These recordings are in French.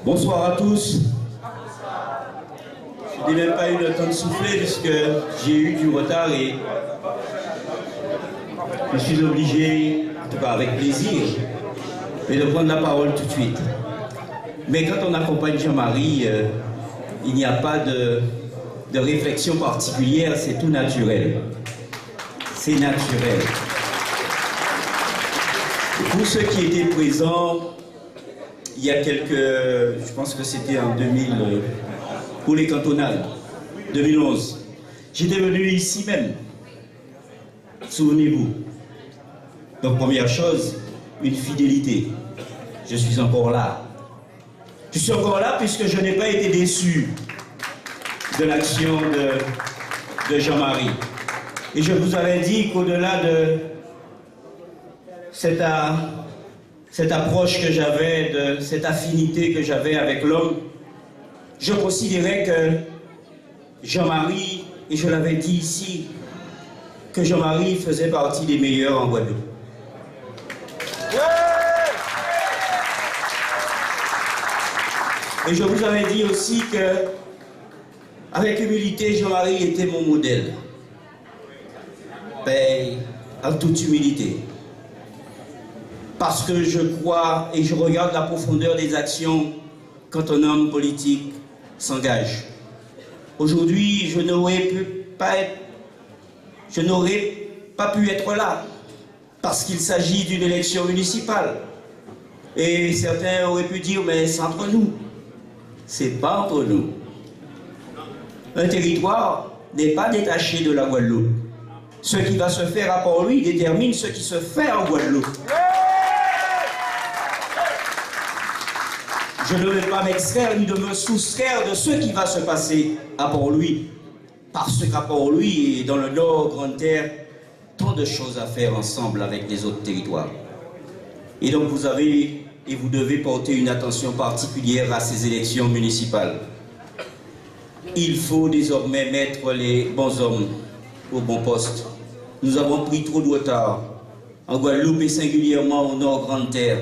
Bonsoir à tous. Je n'ai même pas eu le temps de souffler puisque j'ai eu du retard et je suis obligé, en tout cas avec plaisir, de prendre la parole tout de suite. Mais quand on accompagne Jean-Marie, il n'y a pas de réflexion particulière, c'est tout naturel. C'est naturel. Et pour ceux qui étaient présents, il y a quelques, je pense que c'était en 2000, pour les cantonales, 2011. J'étais venu ici même, souvenez-vous. Donc première chose, une fidélité. Je suis encore là. Je suis encore là puisque je n'ai pas été déçu de l'action de Jean-Marie. Et je vous avais dit qu'au-delà de cette approche que j'avais, de cette affinité que j'avais avec l'homme, je considérais que Jean-Marie, et je l'avais dit ici, que Jean-Marie faisait partie des meilleurs en Guadeloupe. Et je vous avais dit aussi que, avec humilité, Jean-Marie était mon modèle. Ben, en toute humilité. Parce que je crois et je regarde la profondeur des actions quand un homme politique s'engage. Aujourd'hui, je n'aurais pas pu être là parce qu'il s'agit d'une élection municipale. Et certains auraient pu dire, mais c'est entre nous. C'est pas entre nous. Un territoire n'est pas détaché de la Guadeloupe. Ce qui va se faire à Port-Louis détermine ce qui se fait en Guadeloupe. Je ne vais pas m'extraire ni de me soustraire de ce qui va se passer à Port-Louis. Parce qu'à Port-Louis et dans le Nord, Grande-Terre, tant de choses à faire ensemble avec les autres territoires. Et donc vous avez et vous devez porter une attention particulière à ces élections municipales. Il faut désormais mettre les bons hommes au bon poste. Nous avons pris trop de retard en Guadeloupe et singulièrement au Nord Grande-Terre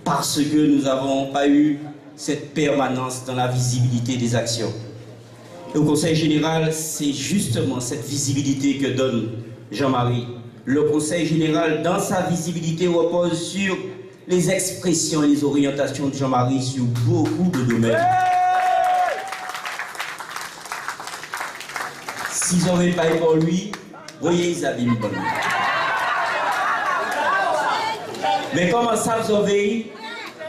parce que nous n'avons pas eu cette permanence dans la visibilité des actions. Et au Conseil général, c'est justement cette visibilité que donne Jean-Marie. Le Conseil général, dans sa visibilité, repose sur les expressions et les orientations de Jean-Marie sur beaucoup de domaines. S'ils n'auraient pas été pour lui, voyez, ils abîment pas lui. Mais comment ça vous avez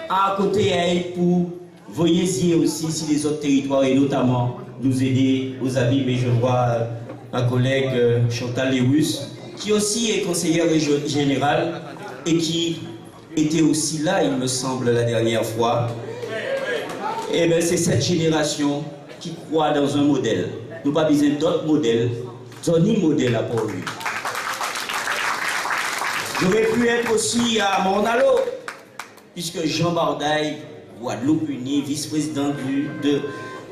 à côté à elle pour voyez-y aussi si les autres territoires et notamment nous aider aux abîmes. Et je vois ma collègue Chantal Lewis qui aussi est conseillère générale et qui était aussi là, il me semble, la dernière fois. Et bien c'est cette génération qui croit dans un modèle. Nous n'avons pas besoin d'autres modèles, Johnny modèle à pour lui. J'aurais pu être aussi à Mornalo, puisque Jean Bardaille, Guadeloupe Unie, vice-président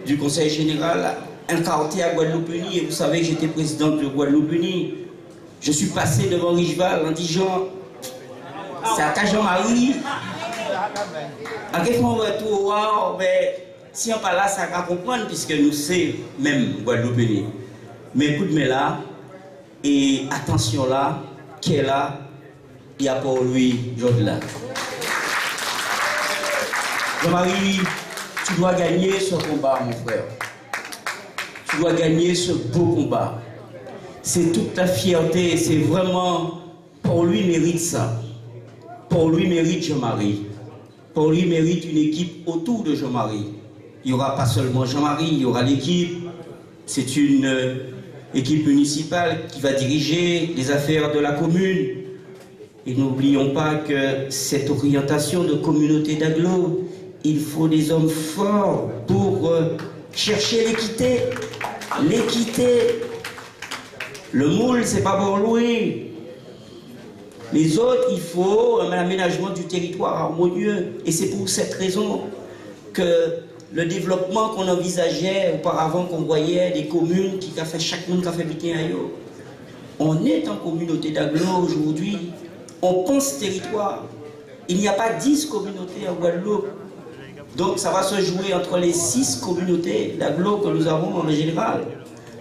du Conseil général, incarté à Guadeloupe Unie, et vous savez que j'étais président de Guadeloupe Unie. Je suis passé devant Richeval en disant, c'est à Jean-Marie, en quel moment retour, wow, mais si on parle là, ça va comprendre, puisque nous sommes même Guadeloupe Unie. Mais écoute, mais là, et attention là, qui est là, il y a pour lui, Jodla. Jean-Marie, tu dois gagner ce combat, mon frère. Tu dois gagner ce beau combat. C'est toute ta fierté, c'est vraiment, pour lui mérite ça. Pour lui mérite Jean-Marie. Pour lui mérite une équipe autour de Jean-Marie. Il n'y aura pas seulement Jean-Marie, il y aura l'équipe. C'est une équipe municipale qui va diriger les affaires de la commune. Et n'oublions pas que cette orientation de communauté d'agglo, il faut des hommes forts pour chercher l'équité. L'équité. Le moule, c'est pas pour louer. Les autres, il faut un aménagement du territoire harmonieux. Et c'est pour cette raison que le développement qu'on envisageait auparavant, qu'on voyait des communes qui a fait chaque monde qui a fait habiter ailleurs. On est en communauté d'agglo aujourd'hui. On pense territoire. Il n'y a pas 10 communautés en Guadeloupe. Donc ça va se jouer entre les 6 communautés d'agglo que nous avons en général.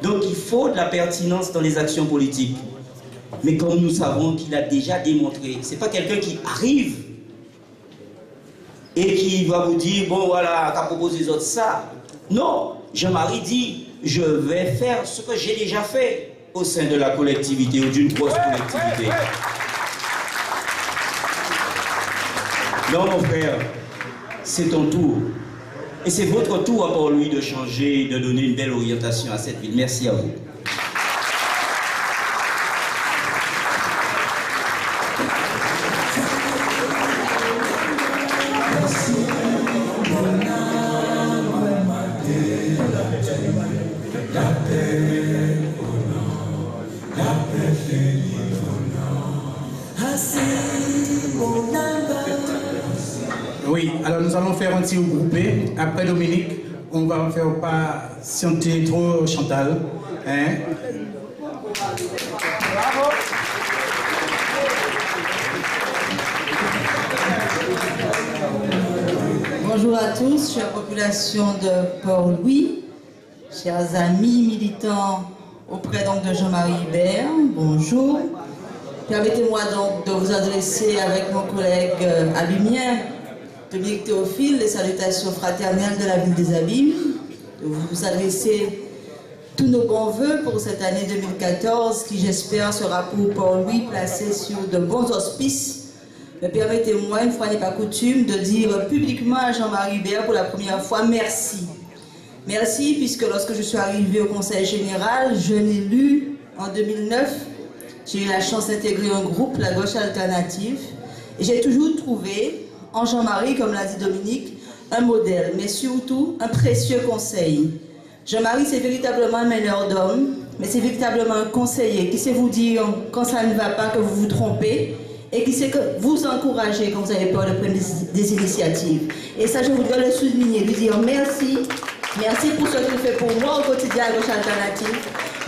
Donc il faut de la pertinence dans les actions politiques. Mais comme nous savons qu'il a déjà démontré, ce n'est pas quelqu'un qui arrive et qui va vous dire, bon voilà, qu'a proposé les autres ça. Non, Jean-Marie dit, je vais faire ce que j'ai déjà fait au sein de la collectivité ou d'une grosse collectivité. Non mon frère, c'est ton tour. Et c'est votre tour à Port-Louis de changer, de donner une belle orientation à cette ville. Merci à vous. Oui, alors nous allons faire un petit groupé. Après Dominique, on va faire pas chanter trop Chantal. Hein? Bravo. Bonjour à tous, chère population de Port-Louis, chers amis militants auprès donc de Jean-Marie Hubert, bonjour. Permettez-moi donc de vous adresser avec mon collègue abimien, Dominique Théophile, les salutations fraternelles de la ville des Abîmes, de vous adresser tous nos bons voeux pour cette année 2014 qui j'espère sera pour Port-Louis placée sur de bons auspices. Mais permettez-moi, une fois n'est pas coutume, de dire publiquement à Jean-Marie Hubert pour la première fois merci. Merci puisque lorsque je suis arrivée au Conseil général, jeune élu en 2009, j'ai eu la chance d'intégrer un groupe, la Gauche Alternative, et j'ai toujours trouvé en Jean-Marie, comme l'a dit Dominique, un modèle, mais surtout un précieux conseil. Jean-Marie, c'est véritablement un meneur d'homme, mais c'est véritablement un conseiller qui sait vous dire quand ça ne va pas, que vous vous trompez, et qui sait que vous encouragez quand vous avez peur de prendre des initiatives. Et ça, je voudrais le souligner, lui dire merci. Merci pour ce qu'il fait pour moi au quotidien à Gauche Alternative.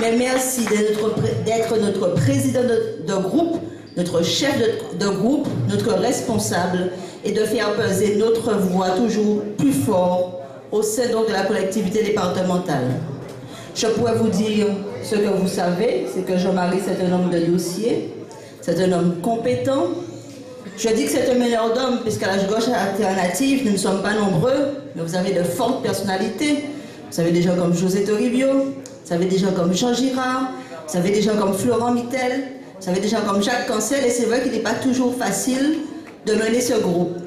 Mais merci d'être notre président de groupe, notre chef de groupe, notre responsable, et de faire peser notre voix toujours plus fort au sein donc de la collectivité départementale. Je pourrais vous dire ce que vous savez, c'est que Jean-Marie, c'est un homme de dossier. C'est un homme compétent. Je dis que c'est un meneur d'homme, puisqu'à la Gauche Alternative, nous ne sommes pas nombreux, mais vous avez de fortes personnalités. Vous avez des gens comme José Toribio, vous avez des gens comme Jean Girard, vous avez des gens comme Florent Mittel, vous avez des gens comme Jacques Cancel, et c'est vrai qu'il n'est pas toujours facile de mener ce groupe.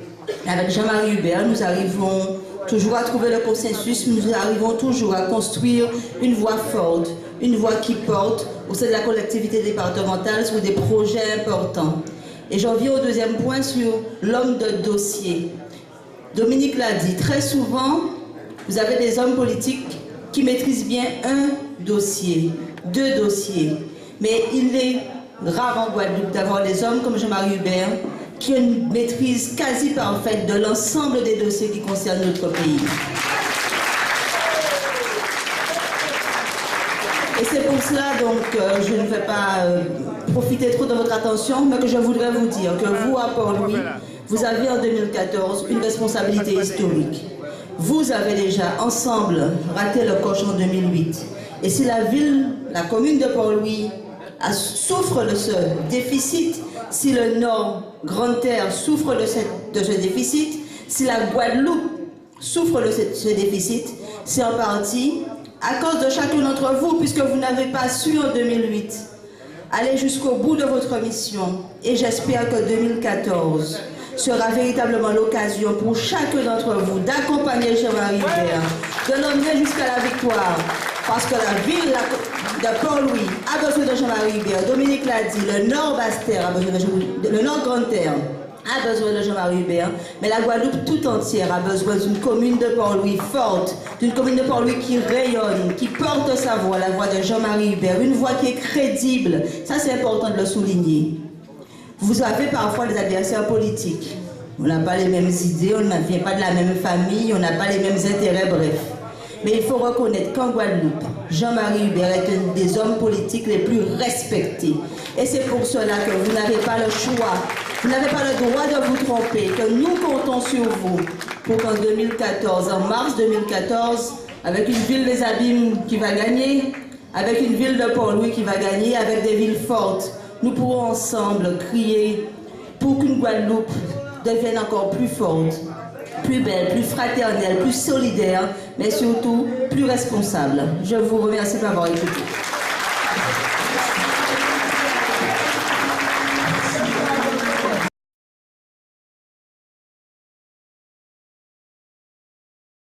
Et avec Jean-Marie Hubert, nous arrivons toujours à trouver le consensus, nous arrivons toujours à construire une voix forte, une voix qui porte au sein de la collectivité départementale sur des projets importants. Et j'en viens au deuxième point sur l'homme de dossier. Dominique l'a dit, très souvent, vous avez des hommes politiques qui maîtrisent bien un dossier, deux dossiers. Mais il est rare en Guadeloupe d'avoir des hommes comme Jean-Marie Hubert qui ont une maîtrise quasi parfaite de l'ensemble des dossiers qui concernent notre pays. Et c'est pour cela donc je ne vais pas profiter trop de votre attention, mais que je voudrais vous dire que vous, à Port-Louis, vous avez en 2014 une responsabilité historique. Vous avez déjà ensemble raté le coche en 2008. Et si la ville, la commune de Port-Louis souffre de ce déficit, si le Nord, Grande-Terre souffre de ce déficit, si la Guadeloupe souffre de ce déficit, c'est en partie à cause de chacun d'entre vous, puisque vous n'avez pas su en 2008 aller jusqu'au bout de votre mission. Et j'espère que 2014 sera véritablement l'occasion pour chacun d'entre vous d'accompagner Jean-Marie Hubert, de l'emmener jusqu'à la victoire. Parce que la ville de Port-Louis a besoin de Jean-Marie Hubert. Dominique l'a dit, le Nord Basse-Terre a besoin de Jean-Marie, le Nord Grande-Terre a besoin de Jean-Marie Hubert, mais la Guadeloupe tout entière a besoin d'une commune de Port-Louis forte, d'une commune de Port-Louis qui rayonne, qui porte sa voix, la voix de Jean-Marie Hubert, une voix qui est crédible. Ça, c'est important de le souligner. Vous avez parfois des adversaires politiques. On n'a pas les mêmes idées, on ne vient pas de la même famille, on n'a pas les mêmes intérêts, bref. Mais il faut reconnaître qu'en Guadeloupe, Jean-Marie Hubert est un des hommes politiques les plus respectés. Et c'est pour cela que vous n'avez pas le choix Vous n'avez pas le droit de vous tromper, que nous comptons sur vous pour qu'en 2014, en mars 2014, avec une ville des Abîmes qui va gagner, avec une ville de Port-Louis qui va gagner, avec des villes fortes, nous pourrons ensemble crier pour qu'une Guadeloupe devienne encore plus forte, plus belle, plus fraternelle, plus solidaire, mais surtout plus responsable. Je vous remercie d'avoir écouté.